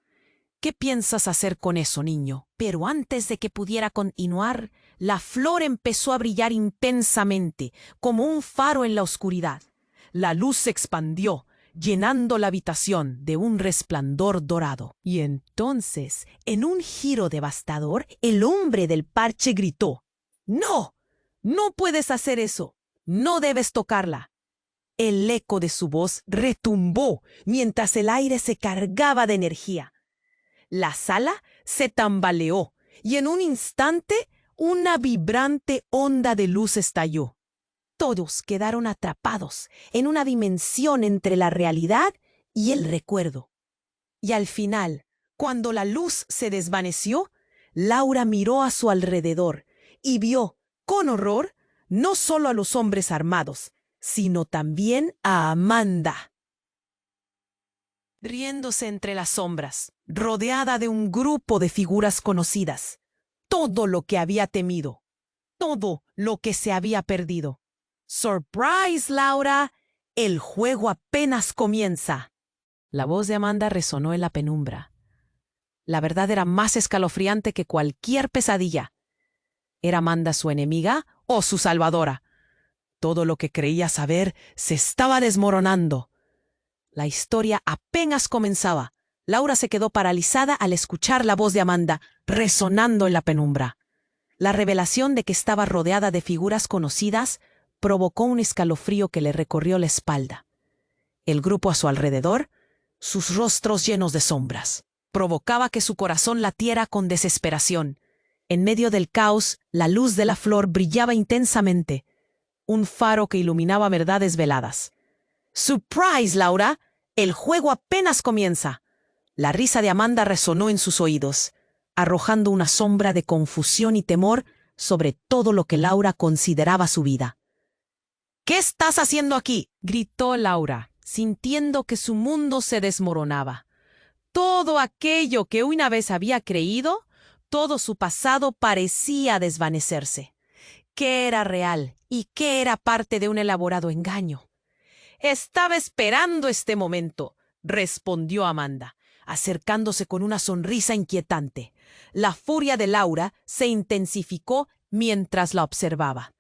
«¿Qué piensas hacer con eso, niño?». Pero antes de que pudiera continuar, la flor empezó a brillar intensamente, como un faro en la oscuridad. La luz se expandió, llenando la habitación de un resplandor dorado. Y entonces, en un giro devastador, el hombre del parche gritó: «¡No! ¡No puedes hacer eso! ¡No debes tocarla!». El eco de su voz retumbó mientras el aire se cargaba de energía. La sala se tambaleó y en un instante una vibrante onda de luz estalló. Todos quedaron atrapados en una dimensión entre la realidad y el recuerdo. Y al final, cuando la luz se desvaneció, Laura miró a su alrededor y vio, con horror, no solo a los hombres armados, sino también a Amanda. Riéndose entre las sombras, rodeada de un grupo de figuras conocidas, todo lo que había temido, todo lo que se había perdido. ¡Surprise, Laura! El juego apenas comienza. La voz de Amanda resonó en la penumbra. La verdad era más escalofriante que cualquier pesadilla. ¿Era Amanda su enemiga o su salvadora? Todo lo que creía saber se estaba desmoronando. La historia apenas comenzaba. Laura se quedó paralizada al escuchar la voz de Amanda resonando en la penumbra. La revelación de que estaba rodeada de figuras conocidas provocó un escalofrío que le recorrió la espalda. El grupo a su alrededor, sus rostros llenos de sombras, provocaba que su corazón latiera con desesperación. En medio del caos, la luz de la flor brillaba intensamente, un faro que iluminaba verdades veladas. ¡Surprise, Laura! El juego apenas comienza. La risa de Amanda resonó en sus oídos, arrojando una sombra de confusión y temor sobre todo lo que Laura consideraba su vida. ¿Qué estás haciendo aquí?, gritó Laura, sintiendo que su mundo se desmoronaba. Todo aquello que una vez había creído, todo su pasado parecía desvanecerse. ¿Qué era real y qué era parte de un elaborado engaño? Estaba esperando este momento, respondió Amanda, acercándose con una sonrisa inquietante. La furia de Laura se intensificó mientras la observaba.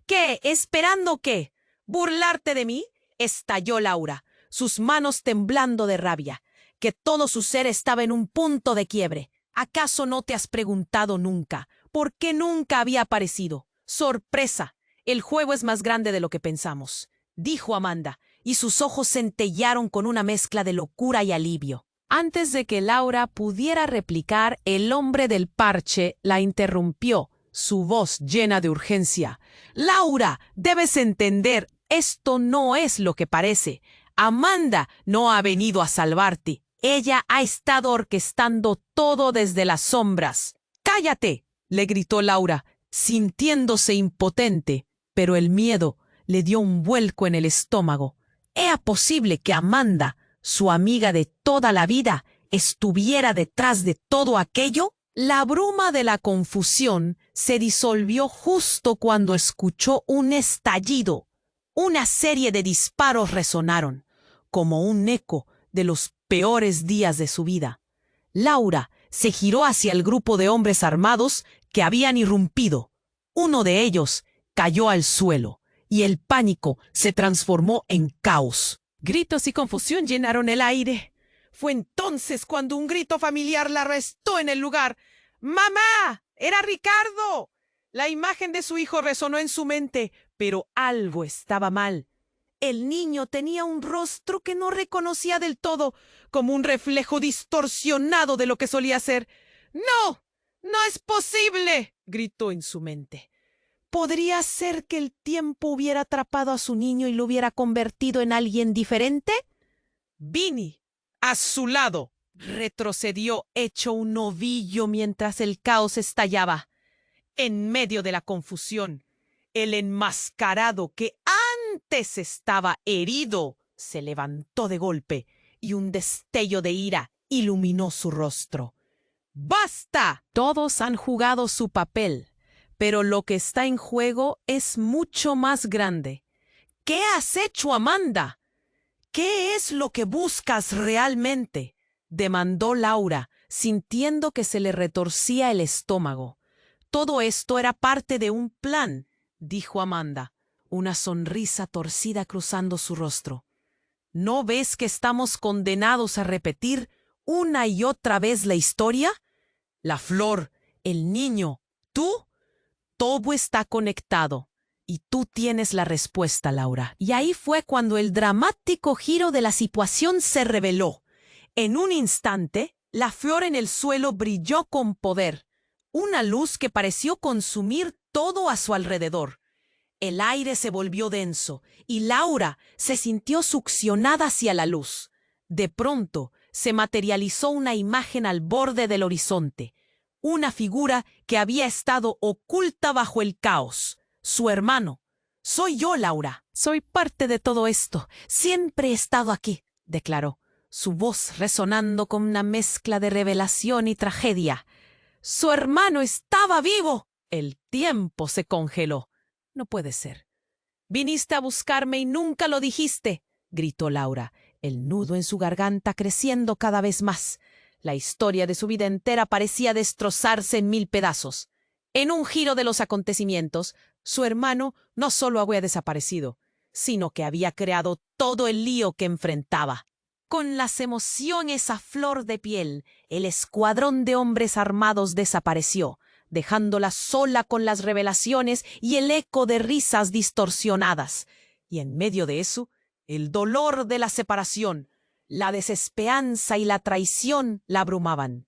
¿Qué? ¿Esperando qué? ¿Burlarte de mí? Estalló Laura, sus manos temblando de rabia, que todo su ser estaba en un punto de quiebre. ¿Acaso no te has preguntado nunca por qué nunca había aparecido? ¡Sorpresa! El juego es más grande de lo que pensamos, dijo Amanda, y sus ojos centellaron con una mezcla de locura y alivio. Antes de que Laura pudiera replicar, el hombre del parche la interrumpió, su voz llena de urgencia. «Laura, debes entender, esto no es lo que parece. Amanda no ha venido a salvarte. Ella ha estado orquestando todo desde las sombras». «¡Cállate!», le gritó Laura, sintiéndose impotente, pero el miedo le dio un vuelco en el estómago. ¿Era posible que Amanda, su amiga de toda la vida, estuviera detrás de todo aquello? La bruma de la confusión se disolvió justo cuando escuchó un estallido. Una serie de disparos resonaron, como un eco de los peores días de su vida. Laura se giró hacia el grupo de hombres armados que habían irrumpido. Uno de ellos cayó al suelo, y el pánico se transformó en caos. Gritos y confusión llenaron el aire. Fue entonces cuando un grito familiar la arrestó en el lugar. ¡Mamá! ¡Era Ricardo! La imagen de su hijo resonó en su mente, pero algo estaba mal. El niño tenía un rostro que no reconocía del todo, como un reflejo distorsionado de lo que solía ser. ¡No! ¡No es posible!, gritó en su mente. ¿Podría ser que el tiempo hubiera atrapado a su niño y lo hubiera convertido en alguien diferente? Vinny, a su lado, retrocedió hecho un ovillo mientras el caos estallaba. En medio de la confusión, el enmascarado que antes estaba herido se levantó de golpe y un destello de ira iluminó su rostro. ¡Basta! Todos han jugado su papel. Pero lo que está en juego es mucho más grande. ¿Qué has hecho, Amanda? ¿Qué es lo que buscas realmente?, demandó Laura, sintiendo que se le retorcía el estómago. Todo esto era parte de un plan, dijo Amanda, una sonrisa torcida cruzando su rostro. ¿No ves que estamos condenados a repetir una y otra vez la historia? La flor, el niño, tú. Todo está conectado, y tú tienes la respuesta, Laura. Y ahí fue cuando el dramático giro de la situación se reveló. En un instante, la flor en el suelo brilló con poder, una luz que pareció consumir todo a su alrededor. El aire se volvió denso, y Laura se sintió succionada hacia la luz. De pronto, se materializó una imagen al borde del horizonte. Una figura que había estado oculta bajo el caos. Su hermano. Soy yo, Laura. Soy parte de todo esto. Siempre he estado aquí, declaró, su voz resonando con una mezcla de revelación y tragedia. Su hermano estaba vivo. El tiempo se congeló. No puede ser. Viniste a buscarme y nunca lo dijiste, gritó Laura, el nudo en su garganta creciendo cada vez más. La historia de su vida entera parecía destrozarse en 1000 pedazos. En un giro de los acontecimientos, su hermano no solo había desaparecido, sino que había creado todo el lío que enfrentaba. Con las emociones a flor de piel, el escuadrón de hombres armados desapareció, dejándola sola con las revelaciones y el eco de risas distorsionadas. Y en medio de eso, el dolor de la separación, la desesperanza y la traición la abrumaban.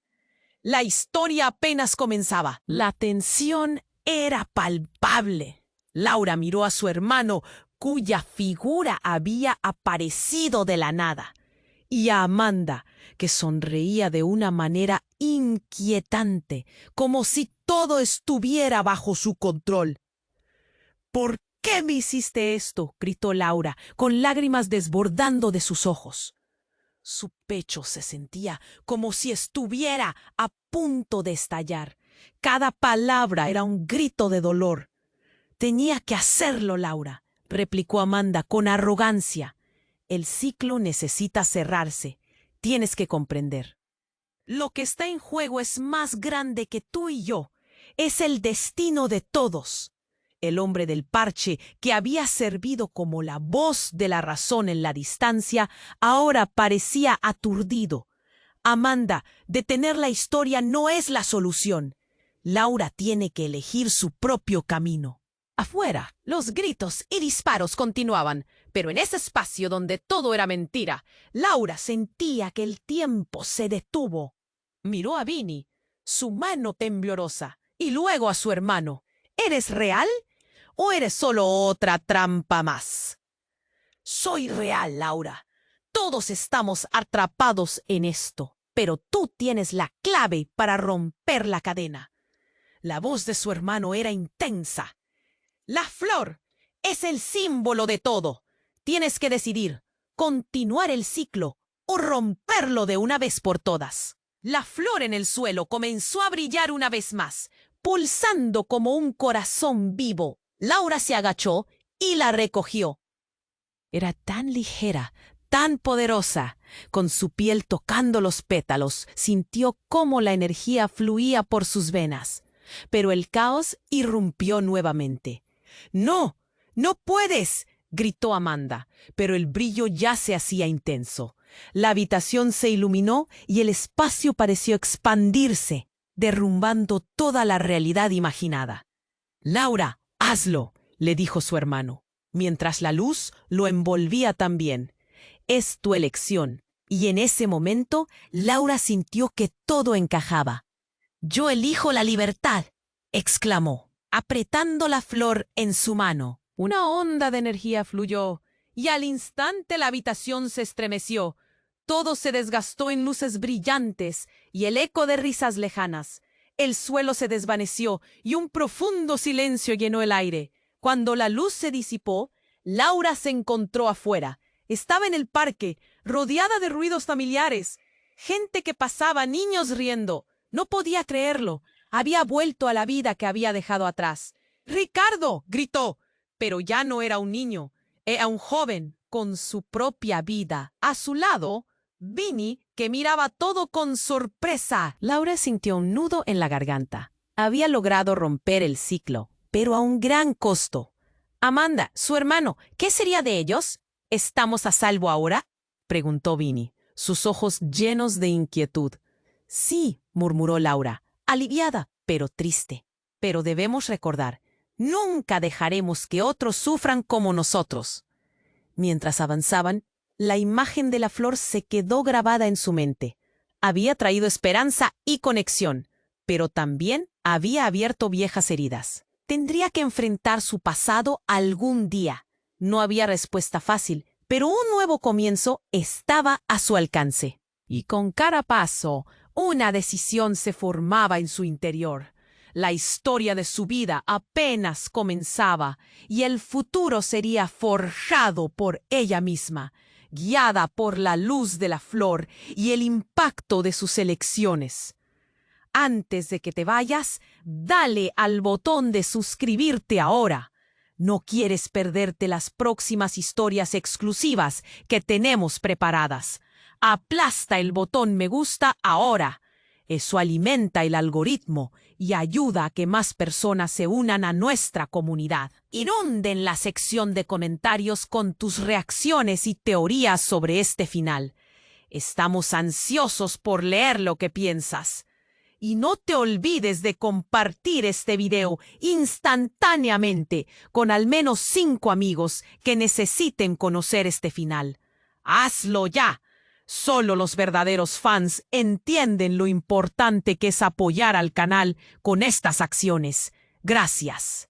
La historia apenas comenzaba. La tensión era palpable. Laura miró a su hermano, cuya figura había aparecido de la nada, y a Amanda, que sonreía de una manera inquietante, como si todo estuviera bajo su control. ¿Por qué me hiciste esto?, gritó Laura, con lágrimas desbordando de sus ojos. Su pecho se sentía como si estuviera a punto de estallar. Cada palabra era un grito de dolor. Tenía que hacerlo, Laura, replicó Amanda con arrogancia. El ciclo necesita cerrarse. Tienes que comprender. Lo que está en juego es más grande que tú y yo. Es el destino de todos. El hombre del parche, que había servido como la voz de la razón en la distancia, ahora parecía aturdido. Amanda, detener la historia no es la solución. Laura tiene que elegir su propio camino. Afuera, los gritos y disparos continuaban, pero en ese espacio donde todo era mentira, Laura sentía que el tiempo se detuvo. Miró a Vinny, su mano temblorosa, y luego a su hermano. ¿Eres real? ¿O eres solo otra trampa más? Soy real, Laura. Todos estamos atrapados en esto, pero tú tienes la clave para romper la cadena. La voz de su hermano era intensa. La flor es el símbolo de todo. Tienes que decidir, continuar el ciclo o romperlo de una vez por todas. La flor en el suelo comenzó a brillar una vez más, pulsando como un corazón vivo. Laura se agachó y la recogió. Era tan ligera, tan poderosa. Con su piel tocando los pétalos, sintió cómo la energía fluía por sus venas. Pero el caos irrumpió nuevamente. ¡No! ¡No puedes!, gritó Amanda, pero el brillo ya se hacía intenso. La habitación se iluminó y el espacio pareció expandirse, derrumbando toda la realidad imaginada. Laura, hazlo, le dijo su hermano, mientras la luz lo envolvía también. Es tu elección. Y en ese momento, Laura sintió que todo encajaba. Yo elijo la libertad, exclamó, apretando la flor en su mano. Una onda de energía fluyó, y al instante la habitación se estremeció. Todo se desgastó en luces brillantes y el eco de risas lejanas. El suelo se desvaneció y un profundo silencio llenó el aire. Cuando la luz se disipó, Laura se encontró afuera. Estaba en el parque, rodeada de ruidos familiares. Gente que pasaba, niños riendo. No podía creerlo. Había vuelto a la vida que había dejado atrás. ¡Ricardo!, gritó. Pero ya no era un niño. Era un joven con su propia vida. A su lado, Vinny, que miraba todo con sorpresa. Laura sintió un nudo en la garganta. Había logrado romper el ciclo, pero a un gran costo. Amanda, su hermano, ¿qué sería de ellos? ¿Estamos a salvo ahora?, preguntó Vinny, sus ojos llenos de inquietud. Sí, murmuró Laura, aliviada, pero triste. Pero debemos recordar, nunca dejaremos que otros sufran como nosotros. Mientras avanzaban, la imagen de la flor se quedó grabada en su mente. Había traído esperanza y conexión, pero también había abierto viejas heridas. Tendría que enfrentar su pasado algún día. No había respuesta fácil, pero un nuevo comienzo estaba a su alcance. Y con cada paso, una decisión se formaba en su interior. La historia de su vida apenas comenzaba y el futuro sería forjado por ella misma, guiada por la luz de la flor y el impacto de sus elecciones. Antes de que te vayas, dale al botón de suscribirte ahora. No quieres perderte las próximas historias exclusivas que tenemos preparadas. Aplasta el botón me gusta ahora. Eso alimenta el algoritmo y ayuda a que más personas se unan a nuestra comunidad. Inunden la sección de comentarios con tus reacciones y teorías sobre este final. Estamos ansiosos por leer lo que piensas. Y no te olvides de compartir este video instantáneamente con al menos 5 amigos que necesiten conocer este final. ¡Hazlo ya! Solo los verdaderos fans entienden lo importante que es apoyar al canal con estas acciones. Gracias.